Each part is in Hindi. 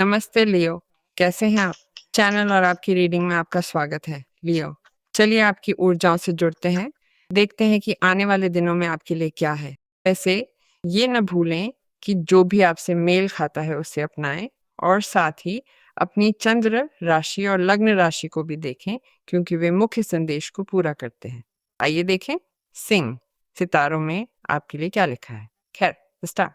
नमस्ते लियो, कैसे हैं आप? चैनल और आपकी रीडिंग में आपका स्वागत है लियो। चलिए आपकी ऊर्जाओं से जुड़ते हैं, देखते हैं कि आने वाले दिनों में आपके लिए क्या है। वैसे ये न भूलें कि जो भी आपसे मेल खाता है उसे अपनाएं और साथ ही अपनी चंद्र राशि और लग्न राशि को भी देखें क्योंकि वे मुख्य संदेश को पूरा करते हैं। आइए देखें सिंह सितारों में आपके लिए क्या लिखा है। खैर स्टार्ट।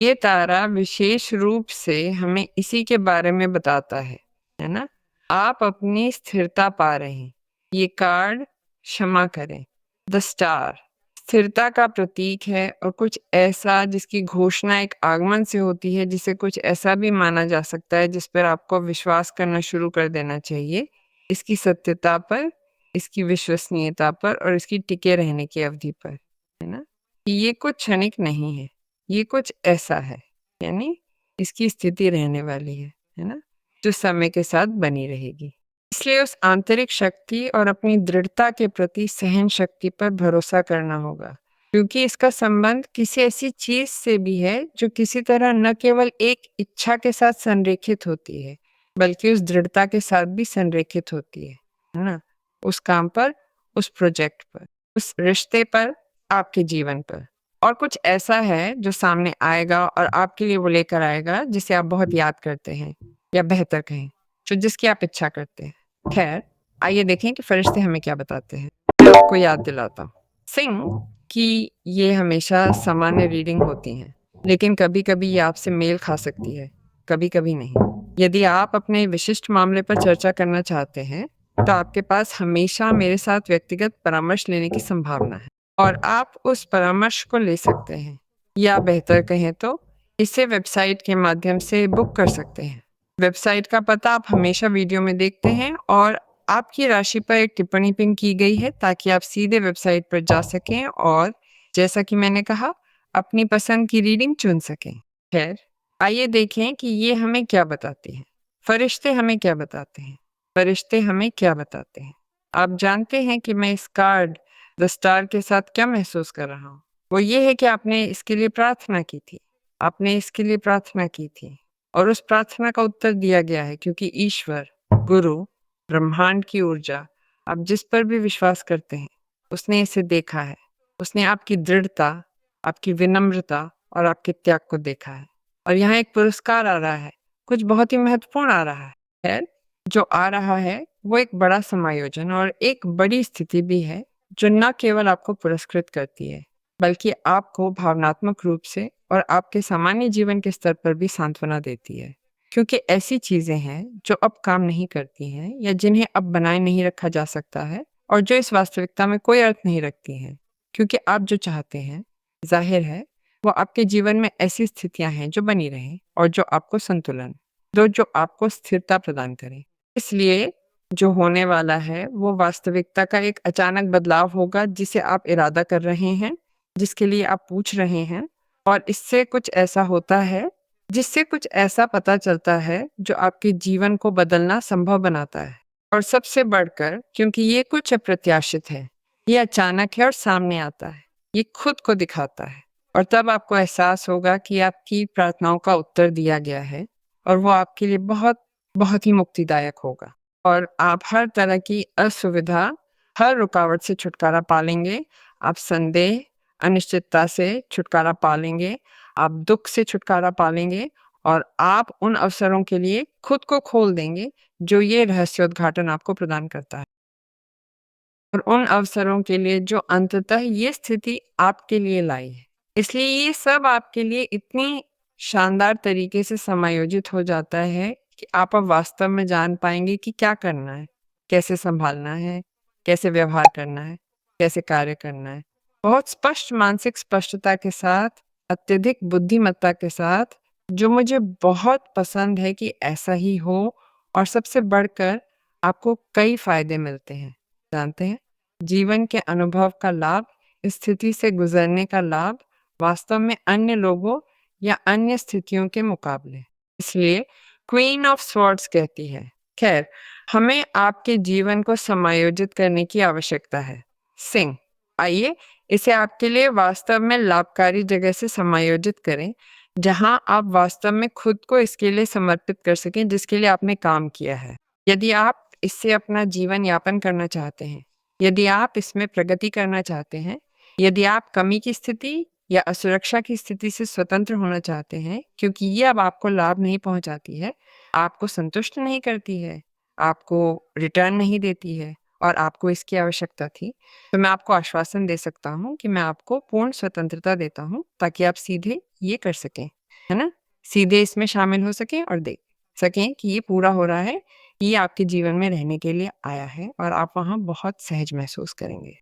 ये तारा विशेष रूप से हमें इसी के बारे में बताता है ना? आप अपनी स्थिरता पा रहे हैं। ये कार्ड क्षमा करें, द स्टार स्थिरता का प्रतीक है और कुछ ऐसा जिसकी घोषणा एक आगमन से होती है, जिसे कुछ ऐसा भी माना जा सकता है जिस पर आपको विश्वास करना शुरू कर देना चाहिए, इसकी सत्यता पर, इसकी विश्वसनीयता पर और इसकी टिके रहने की अवधि पर, है ना? ये कुछ क्षणिक नहीं है, ये कुछ ऐसा है, यानी इसकी स्थिति रहने वाली है ना? जो समय के साथ बनी रहेगी। इसलिए उस आंतरिक शक्ति और अपनी दृढ़ता के प्रति सहन शक्ति पर भरोसा करना होगा, क्योंकि इसका संबंध किसी ऐसी चीज से भी है जो किसी तरह न केवल एक इच्छा के साथ संरेखित होती है, बल्कि उस दृढ़ता के साथ भी संरेखित होती है ना? उस काम पर, उस प्रोजेक्ट पर, उस रिश्ते पर, आपके जीवन पर। और कुछ ऐसा है जो सामने आएगा और आपके लिए वो लेकर आएगा जिसे आप बहुत याद करते हैं, या बेहतर कहें जो जिसकी आप इच्छा करते हैं। खैर, आइए देखें कि फरिश्ते हमें क्या बताते हैं। मैं आपको याद दिलाता हूँ सिंह कि ये हमेशा सामान्य रीडिंग होती हैं, लेकिन कभी-कभी ये आपसे मेल खा सकती है, कभी-कभी नहीं। यदि आप अपने विशिष्ट मामले पर चर्चा करना चाहते हैं, तो आपके पास हमेशा मेरे साथ व्यक्तिगत परामर्श लेने की संभावना है और आप उस परामर्श को ले सकते हैं, या बेहतर कहें तो इसे वेबसाइट के माध्यम से बुक कर सकते हैं। वेबसाइट का पता आप हमेशा वीडियो में देखते हैं और आपकी राशि पर एक टिप्पणी पिन की गई है ताकि आप सीधे वेबसाइट पर जा सकें और जैसा कि मैंने कहा, अपनी पसंद की रीडिंग चुन सकें। खैर, आइए देखें कि ये हमें क्या बताती है। फरिश्ते हमें क्या बताते हैं? फरिश्ते हमें क्या बताते हैं? आप जानते हैं कि मैं इस कार्ड द स्टार के साथ क्या महसूस कर रहा हूँ? वो ये है कि आपने इसके लिए प्रार्थना की थी। आपने इसके लिए प्रार्थना की थी और उस प्रार्थना का उत्तर दिया गया है, क्योंकि ईश्वर, गुरु, ब्रह्मांड की ऊर्जा, आप जिस पर भी विश्वास करते हैं, उसने इसे देखा है। उसने आपकी दृढ़ता, आपकी विनम्रता और आपके त्याग को देखा है। और यहाँ एक पुरस्कार आ रहा है, कुछ बहुत ही महत्वपूर्ण आ रहा है। खैर, जो आ रहा है वो एक बड़ा समायोजन और एक बड़ी स्थिति भी है, जो न केवल आपको पुरस्कृत करती है, बल्कि आपको भावनात्मक रूप से और आपके सामान्य जीवन के स्तर पर भी सांत्वना देती है। क्योंकि ऐसी चीजें हैं जो अब काम नहीं करती हैं या जिन्हें अब बनाए नहीं रखा जा सकता है और जो इस वास्तविकता में कोई अर्थ नहीं रखती हैं, क्योंकि आप जो चाहते हैं, जाहिर है, वो आपके जीवन में ऐसी स्थितियां हैं जो बनी रहें और जो आपको संतुलन दो, जो आपको स्थिरता प्रदान करें। इसलिए जो होने वाला है वो वास्तविकता का एक अचानक बदलाव होगा, जिसे आप इरादा कर रहे हैं, जिसके लिए आप पूछ रहे हैं, और इससे कुछ ऐसा होता है जिससे कुछ ऐसा पता चलता है जो आपके जीवन को बदलना संभव बनाता है। और सबसे बढ़कर, क्योंकि ये कुछ अप्रत्याशित है, ये अचानक है और सामने आता है, ये खुद को दिखाता है, और तब आपको एहसास होगा कि आपकी प्रार्थनाओं का उत्तर दिया गया है और वो आपके लिए बहुत बहुत ही मुक्तिदायक होगा। और आप हर तरह की असुविधा, हर रुकावट से छुटकारा पा लेंगे। आप संदेह, अनिश्चितता से छुटकारा पा लेंगे, आप दुख से छुटकारा पा लेंगे और आप उन अवसरों के लिए खुद को खोल देंगे जो ये रहस्योद्घाटन आपको प्रदान करता है, और उन अवसरों के लिए जो अंततः ये स्थिति आपके लिए लाई है। इसलिए ये सब आपके लिए इतनी शानदार तरीके से समायोजित हो जाता है कि आप अब वास्तव में जान पाएंगे कि क्या करना है, कैसे संभालना है, कैसे व्यवहार करना है, कैसे कार्य करना है। बहुत स्पष्ट मानसिक स्पष्टता के साथ, अत्यधिक बुद्धिमत्ता के साथ, जो मुझे बहुत पसंद है कि ऐसा ही हो। और सबसे बढ़कर आपको कई फायदे मिलते हैं, जानते हैं? जीवन के अनुभव का लाभ, स्थिति से गुजरने का लाभ, वास्तव में अन्य लोगों या अन्य स्थितियों के मुकाबले। इसलिए क्वीन ऑफ स्वॉर्ड्स कहती है, खैर, हमें आपके जीवन को समायोजित करने की आवश्यकता है। सिंह, आइए इसे आपके लिए वास्तव में लाभकारी जगह से समायोजित करें, जहाँ आप वास्तव में खुद को इसके लिए समर्पित कर सकें जिसके लिए आपने काम किया है। यदि आप इससे अपना जीवन यापन करना चाहते हैं, यदि आप इसमें प्रगति करना चाहते हैं, यदि आप कमी की स्थिति या असुरक्षा की स्थिति से स्वतंत्र होना चाहते हैं, क्योंकि ये अब आपको लाभ नहीं पहुँचाती है, आपको संतुष्ट नहीं करती है, आपको रिटर्न नहीं देती है और आपको इसकी आवश्यकता थी, तो मैं आपको आश्वासन दे सकता हूँ कि मैं आपको पूर्ण स्वतंत्रता देता हूँ ताकि आप सीधे ये कर सकें, है ना? सीधे इसमें शामिल हो सकें और देख सकें कि ये पूरा हो रहा है, ये आपके जीवन में रहने के लिए आया है और आप वहाँ बहुत सहज महसूस करेंगे।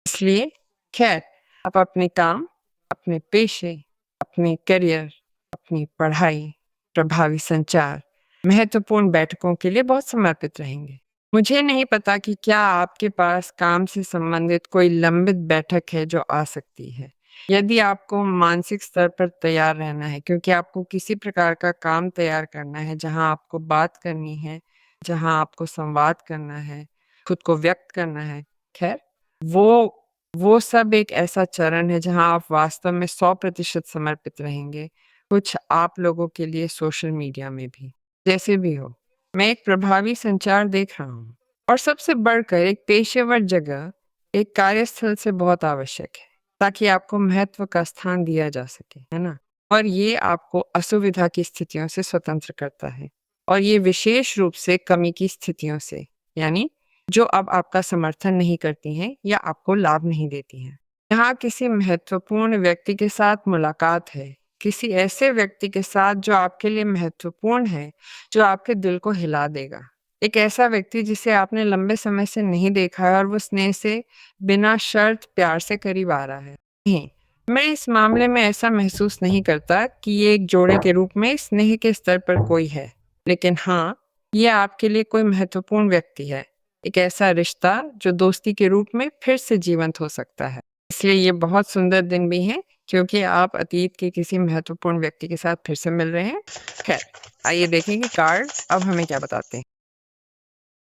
इसलिए खैर, आप अपने काम, अपने पेशे, अपने करियर, अपनी पढ़ाई, प्रभावी संचार, महत्वपूर्ण बैठकों के लिए बहुत समर्पित रहेंगे। मुझे नहीं पता कि क्या आपके पास काम से संबंधित कोई लंबित बैठक है जो आ सकती है। यदि आपको मानसिक स्तर पर तैयार रहना है क्योंकि आपको किसी प्रकार का काम तैयार करना है जहाँ आपको बात करनी है, जहाँ आपको संवाद करना है, खुद को व्यक्त करना है, खैर वो वो सब एक ऐसा चरण है जहाँ आप वास्तव में 100% समर्पित रहेंगे, कुछ आप लोगों के लिए सोशल मीडिया में भी। जैसे भी हो, मैं एक प्रभावी संचार देख रहा हूँ और सबसे बढ़कर एक पेशेवर जगह, एक कार्यस्थल से बहुत आवश्यक है, ताकि आपको महत्व का स्थान दिया जा सके, है ना? और ये आपको असुविधा की स्थितियों से स्वतंत्र करता है और ये विशेष रूप से कमी की स्थितियों से, यानी जो अब आपका समर्थन नहीं करती हैं या आपको लाभ नहीं देती हैं। यहाँ किसी महत्वपूर्ण व्यक्ति के साथ मुलाकात है, किसी ऐसे व्यक्ति के साथ जो आपके लिए महत्वपूर्ण है, जो आपके दिल को हिला देगा। एक ऐसा व्यक्ति जिसे आपने लंबे समय से नहीं देखा है और वो स्नेह से बिना शर्त प्यार से करीब आ रहा है। नहीं, मैं इस मामले में ऐसा महसूस नहीं करता कि ये एक जोड़े के रूप में स्नेह के स्तर पर कोई है, लेकिन हाँ, ये आपके लिए कोई महत्वपूर्ण व्यक्ति है। एक ऐसा रिश्ता जो दोस्ती के रूप में फिर से जीवंत हो सकता है। इसलिए ये बहुत सुंदर दिन भी है क्योंकि आप अतीत के किसी महत्वपूर्ण व्यक्ति के साथ फिर से मिल रहे हैं। खैर, आइए देखें कि कार्ड अब हमें क्या बताते हैं।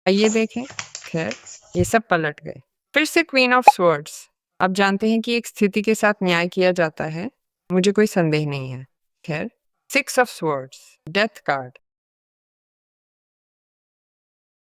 आइए देखें। खैर, ये सब पलट गए। फिर से क्वीन ऑफ स्वॉर्ड्स। आप जानते हैं कि एक स्थिति के साथ न्याय किया जाता है, मुझे कोई संदेह नहीं है। खैर, 6 of swords, death card.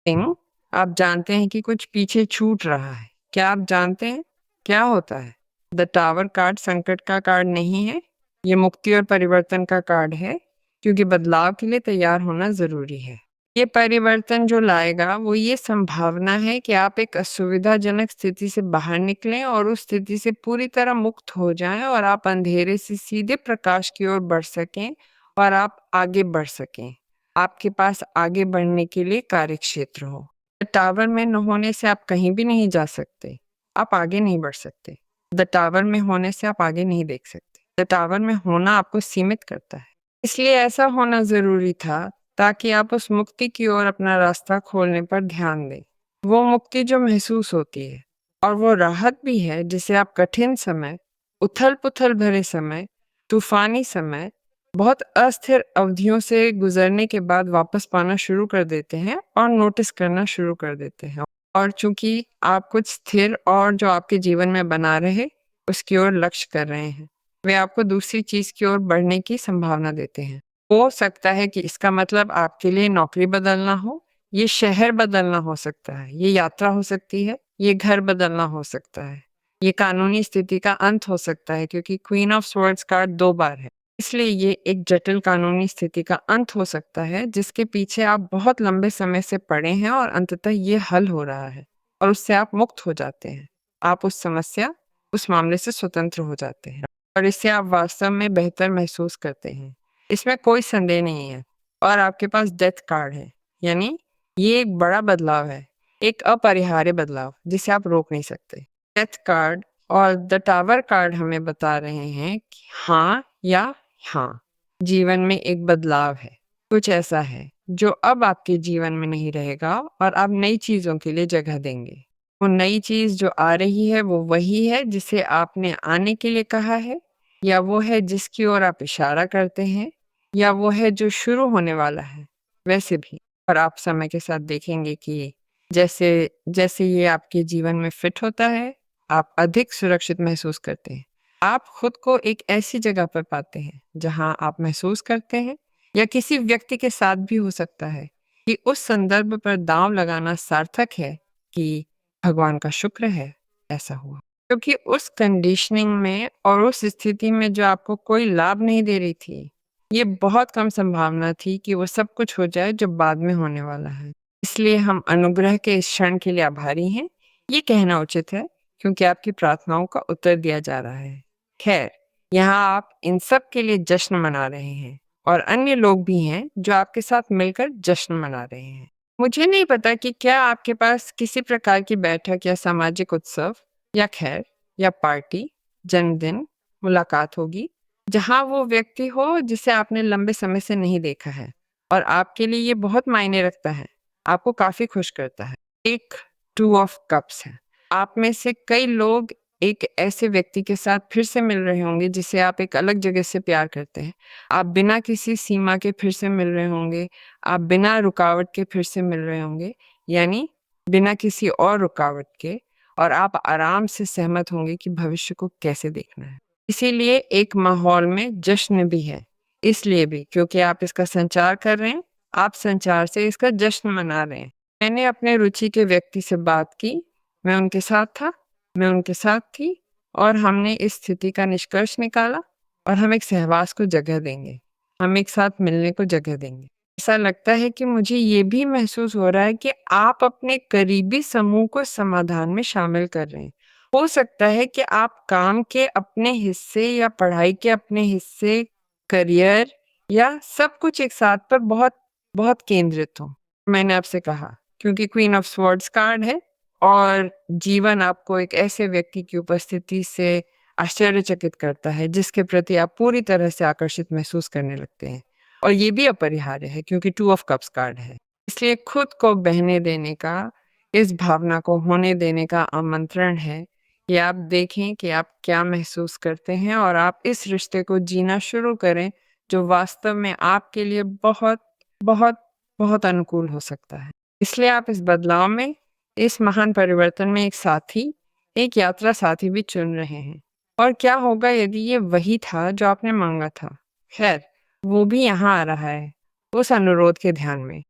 King, आप जानते हैं कि कुछ पीछे छूट रहा है। क्या आप जानते हैं क्या होता है? द टावर कार्ड संकट का कार्ड नहीं है, ये मुक्ति और परिवर्तन का कार्ड है, क्योंकि बदलाव के लिए तैयार होना जरूरी है। ये परिवर्तन जो लाएगा वो ये संभावना है कि आप एक असुविधाजनक स्थिति से बाहर निकलें और उस स्थिति से पूरी तरह मुक्त हो जाएं और आप अंधेरे से सीधे प्रकाश की ओर बढ़ सकें और आप आगे बढ़ सकें। आपके पास आगे बढ़ने के लिए कार्यक्षेत्र हो। टावर में न होने से आप कहीं भी नहीं जा सकते, आप आगे नहीं बढ़ सकते। द टावर में होने से आप आगे नहीं देख सकते। द टावर में होना आपको सीमित करता है, इसलिए ऐसा होना जरूरी था ताकि आप उस मुक्ति की ओर अपना रास्ता खोलने पर ध्यान दें। वो मुक्ति जो महसूस होती है और वो राहत भी है जिसे आप कठिन समय, उथल-पुथल भरे समय, तूफानी समय, बहुत अस्थिर अवधियों से गुजरने के बाद वापस पाना शुरू कर देते हैं और नोटिस करना शुरू कर देते हैं। और चूंकि आप कुछ स्थिर और जो आपके जीवन में बना रहे, उसकी ओर लक्ष्य कर रहे हैं, वे आपको दूसरी चीज की ओर बढ़ने की संभावना देते हैं। हो सकता है कि इसका मतलब आपके लिए नौकरी बदलना हो, ये शहर बदलना हो सकता है, ये यात्रा हो सकती है, ये घर बदलना हो सकता है, ये कानूनी स्थिति का अंत हो सकता है क्योंकि क्वीन ऑफ स्वॉर्ड्स कार्ड 2 बार है। इसलिए ये एक जटिल कानूनी स्थिति का अंत हो सकता है जिसके पीछे आप बहुत लंबे समय से पड़े हैं और अंततः ये हल हो रहा है और उससे आप मुक्त हो जाते हैं। आप उस समस्या, उस मामले से स्वतंत्र हो जाते हैं और इससे आप वास्तव में बेहतर महसूस करते हैं। इसमें कोई संदेह नहीं है। और आपके पास डेथ कार्ड है, यानी ये एक बड़ा बदलाव है, एक अपरिहार्य बदलाव जिसे आप रोक नहीं सकते। डेथ कार्ड और द टावर कार्ड हमें बता रहे हैं कि हाँ या हाँ, जीवन में एक बदलाव है, कुछ ऐसा है जो अब आपके जीवन में नहीं रहेगा और आप नई चीजों के लिए जगह देंगे। वो नई चीज जो आ रही है वो वही है जिसे आपने आने के लिए कहा है, या वो है जिसकी ओर आप इशारा करते हैं, या वो है जो शुरू होने वाला है। वैसे भी, और आप समय के साथ देखेंगे कि जैसे जैसे ये आपके जीवन में फिट होता है, आप अधिक सुरक्षित महसूस करते हैं। आप खुद को एक ऐसी जगह पर पाते हैं जहां आप महसूस करते हैं, या किसी व्यक्ति के साथ भी हो सकता है, कि उस संदर्भ पर दांव लगाना सार्थक है, कि भगवान का शुक्र है ऐसा हुआ। क्योंकि उस कंडीशनिंग में और उस स्थिति में जो आपको कोई लाभ नहीं दे रही थी, ये बहुत कम संभावना थी कि वो सब कुछ हो जाए जो बाद में होने वाला है। इसलिए हम अनुग्रह के इस क्षण के लिए आभारी हैं, ये कहना उचित है, क्योंकि आपकी प्रार्थनाओं का उत्तर दिया जा रहा है। खैर, यहाँ आप इन सब के लिए जश्न मना रहे हैं, और अन्य लोग भी हैं जो आपके साथ मिलकर जश्न मना रहे हैं। मुझे नहीं पता कि क्या आपके पास किसी प्रकार की बैठक या सामाजिक उत्सव या खैर या पार्टी, जन्मदिन, मुलाकात होगी, जहाँ वो व्यक्ति हो जिसे आपने लंबे समय से नहीं देखा है, और आपके लिए ये बहुत मायने रखता है, आपको काफ़ी खुश करता है। एक टू ऑफ कप्स है। आप में से कई लोग एक ऐसे व्यक्ति के साथ फिर से मिल रहे होंगे जिसे आप एक अलग जगह से प्यार करते हैं। आप बिना किसी सीमा के फिर से मिल रहे होंगे, आप बिना रुकावट के फिर से मिल रहे होंगे, यानी बिना किसी और रुकावट के, और आप आराम से सहमत होंगे कि भविष्य को कैसे देखना है। इसीलिए एक माहौल में जश्न भी है, इसलिए भी क्योंकि आप इसका संचार कर रहे हैं, आप संचार से इसका जश्न मना रहे हैं। मैंने अपने रुचि के व्यक्ति से बात की, मैं उनके साथ था, मैं उनके साथ थी, और हमने इस स्थिति का निष्कर्ष निकाला, और हम एक सहवास को जगह देंगे, हम एक साथ मिलने को जगह देंगे। ऐसा लगता है कि मुझे ये भी महसूस हो रहा है कि आप अपने करीबी समूह को समाधान में शामिल कर रहे हैं। हो सकता है कि आप काम के अपने हिस्से या पढ़ाई के अपने हिस्से, करियर या सब कुछ एक साथ पर बहुत बहुत केंद्रित हो। मैंने आपसे कहा, क्योंकि क्वीन ऑफ स्वॉर्ड्स कार्ड है, और जीवन आपको एक ऐसे व्यक्ति की उपस्थिति से आश्चर्यचकित करता है जिसके प्रति आप पूरी तरह से आकर्षित महसूस करने लगते हैं, और ये भी अपरिहार्य है क्योंकि टू ऑफ कप्स कार्ड है। इसलिए खुद को बहने देने का, इस भावना को होने देने का आमंत्रण है कि आप देखें कि आप क्या महसूस करते हैं, और आप इस रिश्ते को जीना शुरू करें जो वास्तव में आपके लिए बहुत बहुत बहुत अनुकूल हो सकता है। इसलिए आप इस बदलाव में, इस महान परिवर्तन में एक साथी, एक यात्रा साथी भी चुन रहे हैं। और क्या होगा यदि ये वही था जो आपने मांगा था? खैर, वो भी यहाँ आ रहा है, उस अनुरोध के ध्यान में।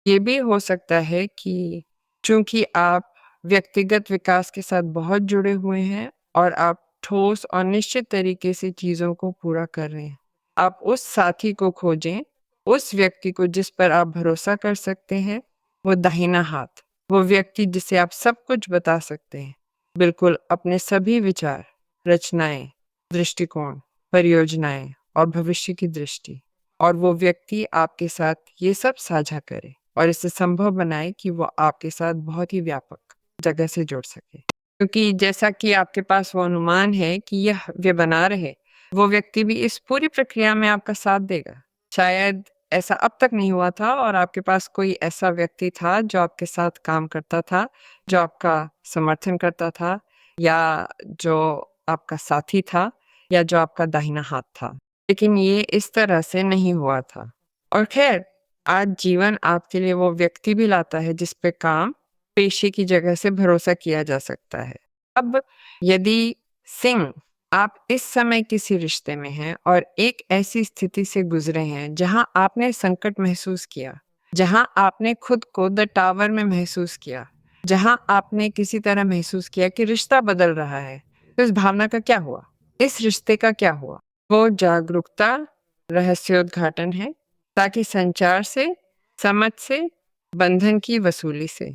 ये भी हो सकता है कि चूंकि आप व्यक्तिगत विकास के साथ बहुत जुड़े हुए हैं, और आप ठोस और निश्चित तरीके से चीज़ों को पूरा कर रहे हैं, आप उस साथी को खोजें, उस व्यक्ति को जिस पर आप भरोसा कर सकते हैं, वो दाहिना हाथ, वो व्यक्ति जिसे आप सब कुछ बता सकते हैं, बिल्कुल अपने सभी विचार, रचनाएं, दृष्टिकोण, परियोजनाएं और भविष्य की दृष्टि, और वो व्यक्ति आपके साथ ये सब साझा करे, और इसे संभव बनाए कि वो आपके साथ बहुत ही व्यापक जगह से जुड़ सके। क्योंकि जैसा कि आपके पास वो अनुमान है कि यह वे बना रहे, वो व्यक्ति भी इस पूरी प्रक्रिया में आपका साथ देगा। शायद ऐसा अब तक नहीं हुआ था, और आपके पास कोई ऐसा व्यक्ति था जो आपके साथ काम करता था, जो आपका समर्थन करता था, या जो आपका साथी था, या जो आपका दाहिना हाथ था। लेकिन ये इस तरह से नहीं हुआ था। और खैर, आज जीवन आपके लिए वो व्यक्ति भी लाता है जिस पे काम पेशे की जगह से भरोसा किया जा सकता है। अब यदि सिंह, आप इस समय किसी रिश्ते में हैं और एक ऐसी स्थिति से गुजरे हैं जहां आपने संकट महसूस किया, जहां आपने खुद को द टावर में महसूस किया, जहां आपने किसी तरह महसूस किया कि रिश्ता बदल रहा है, तो इस भावना का क्या हुआ? इस रिश्ते का क्या हुआ? वो जागरूकता, रहस्योद्घाटन है, ताकि संचार से, समझ से, बंधन की वसूली से,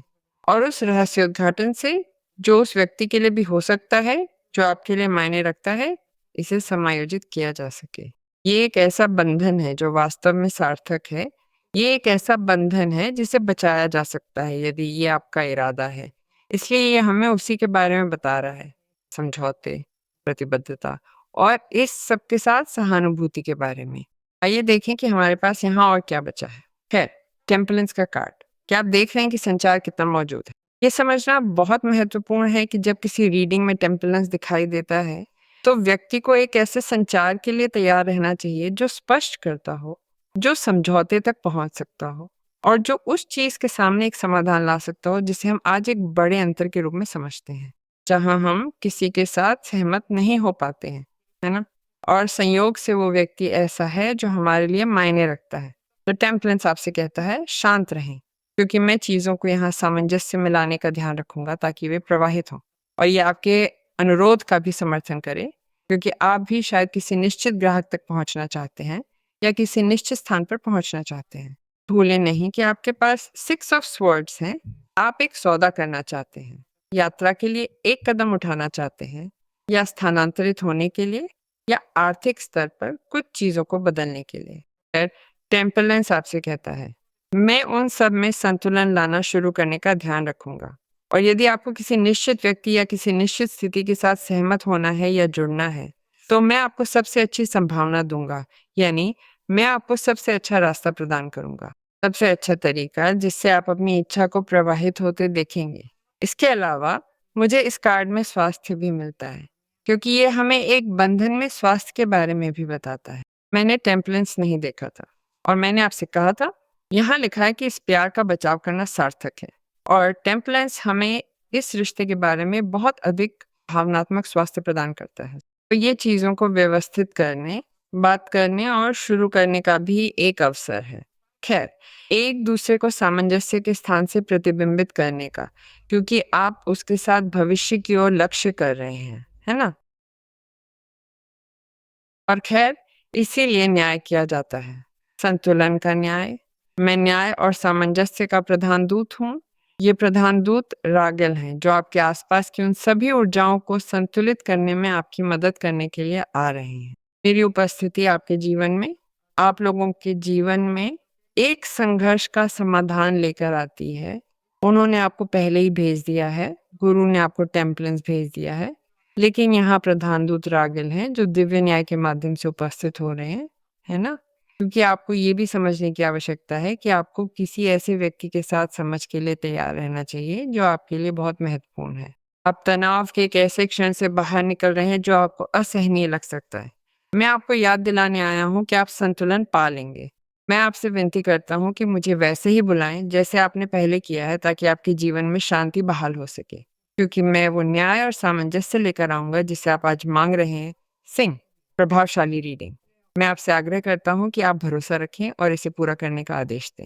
और उस रहस्योद्घाटन से जो उस व्यक्ति के लिए भी हो सकता है, जो आपके लिए मायने रखता है, इसे समायोजित किया जा सके। ये एक ऐसा बंधन है जो वास्तव में सार्थक है। ये एक ऐसा बंधन है जिसे बचाया जा सकता है यदि ये आपका इरादा है। इसलिए ये हमें उसी के बारे में बता रहा है, समझौते, प्रतिबद्धता, और इस सब के साथ सहानुभूति के बारे में। आइए देखें कि हमारे पास यहाँ और क्या बचा है। खैर, टेम्पलेंस का कार्ड। क्या आप देख रहे हैं कि संचार कितना मौजूद है? ये समझना बहुत महत्वपूर्ण है कि जब किसी रीडिंग में टेम्पलेंस दिखाई देता है, तो व्यक्ति को एक ऐसे संचार के लिए तैयार रहना चाहिए जो स्पष्ट करता हो, जो समझौते तक पहुंच सकता हो, और जो उस चीज के सामने एक समाधान ला सकता हो जिसे हम आज एक बड़े अंतर के रूप में समझते हैं। जहाँ हम किसी के साथ सहमत नहीं हो पाते हैं, है ना? और संयोग से वो व्यक्ति ऐसा है जो हमारे लिए मायने रखता है। तो टेम्परेंस आपसे कहता है शांत रहें, क्योंकि मैं चीज़ों को यहाँ सामंजस्य में लाने का ध्यान रखूँगा ताकि वे प्रवाहित हों। और ये आपके अनुरोध का भी समर्थन करे, क्योंकि आप भी शायद किसी निश्चित ग्राहक तक पहुँचना चाहते हैं या किसी निश्चित स्थान पर पहुँचना चाहते हैं। भूलें नहीं कि आपके पास 6 ऑफ स्वॉर्ड्स हैं। आप एक सौदा करना चाहते हैं, यात्रा के लिए एक कदम उठाना चाहते हैं, या स्थानांतरित होने के लिए, या आर्थिक स्तर पर कुछ चीज़ों को बदलने के लिए। फिर टेम्परेंस आपसे कहता है, मैं उन सब में संतुलन लाना शुरू करने का ध्यान रखूँगा। और यदि आपको किसी निश्चित व्यक्ति या किसी निश्चित स्थिति के साथ सहमत होना है या जुड़ना है, तो मैं आपको सबसे अच्छी संभावना दूँगा, यानी मैं आपको सबसे अच्छा रास्ता प्रदान करूँगा। सबसे अच्छा तरीका जिससे आप अपनी इच्छा को प्रवाहित होते देखेंगे। इसके अलावा मुझे इस कार्ड में स्वास्थ्य भी मिलता है, क्योंकि ये हमें एक बंधन में स्वास्थ्य के बारे में भी बताता है। मैंने टेम्परेंस नहीं देखा था और मैंने आपसे कहा था, यहाँ लिखा है कि इस प्यार का बचाव करना सार्थक है। और टेम्परेंस हमें इस रिश्ते के बारे में बहुत अधिक भावनात्मक स्वास्थ्य प्रदान करता है। तो ये चीज़ों को व्यवस्थित करने, बात करने और शुरू करने का भी एक अवसर है। खैर, एक दूसरे को सामंजस्य के स्थान से प्रतिबिंबित करने का, क्योंकि आप उसके साथ भविष्य की ओर लक्ष्य कर रहे हैं, है ना? और खैर, इसीलिए न्याय किया जाता है। संतुलन का न्याय। मैं न्याय और सामंजस्य का प्रधान दूत हूँ। ये प्रधान दूत रागल हैं, जो आपके आसपास की उन सभी ऊर्जाओं को संतुलित करने में आपकी मदद करने के लिए आ रहे हैं। मेरी उपस्थिति आपके जीवन में, आप लोगों के जीवन में एक संघर्ष का समाधान लेकर आती है। उन्होंने आपको पहले ही भेज दिया है, गुरु ने आपको टेम्परेंस भेज दिया है। लेकिन यहाँ प्रधान दूत रागल हैं, जो दिव्य न्याय के माध्यम से उपस्थित हो रहे हैं, है ना? क्योंकि आपको ये भी समझने की आवश्यकता है कि आपको किसी ऐसे व्यक्ति के साथ समझ के लिए तैयार रहना चाहिए, जो आपके लिए बहुत महत्वपूर्ण है। आप तनाव के एक ऐसे क्षण से बाहर निकल रहे हैं, जो आपको असहनीय लग सकता है। मैं आपको याद दिलाने आया हूँ कि आप संतुलन पा लेंगे। मैं आपसे विनती करता हूँ कि मुझे वैसे ही बुलाएँ, जैसे आपने पहले किया है, ताकि आपके जीवन में शांति बहाल हो सके। क्योंकि मैं वो न्याय और सामंजस्य लेकर आऊँगा जिसे आप आज माँग रहे हैं। सिंह, प्रभावशाली रीडिंग। मैं आपसे आग्रह करता हूँ कि आप भरोसा रखें और इसे पूरा करने का आदेश दें।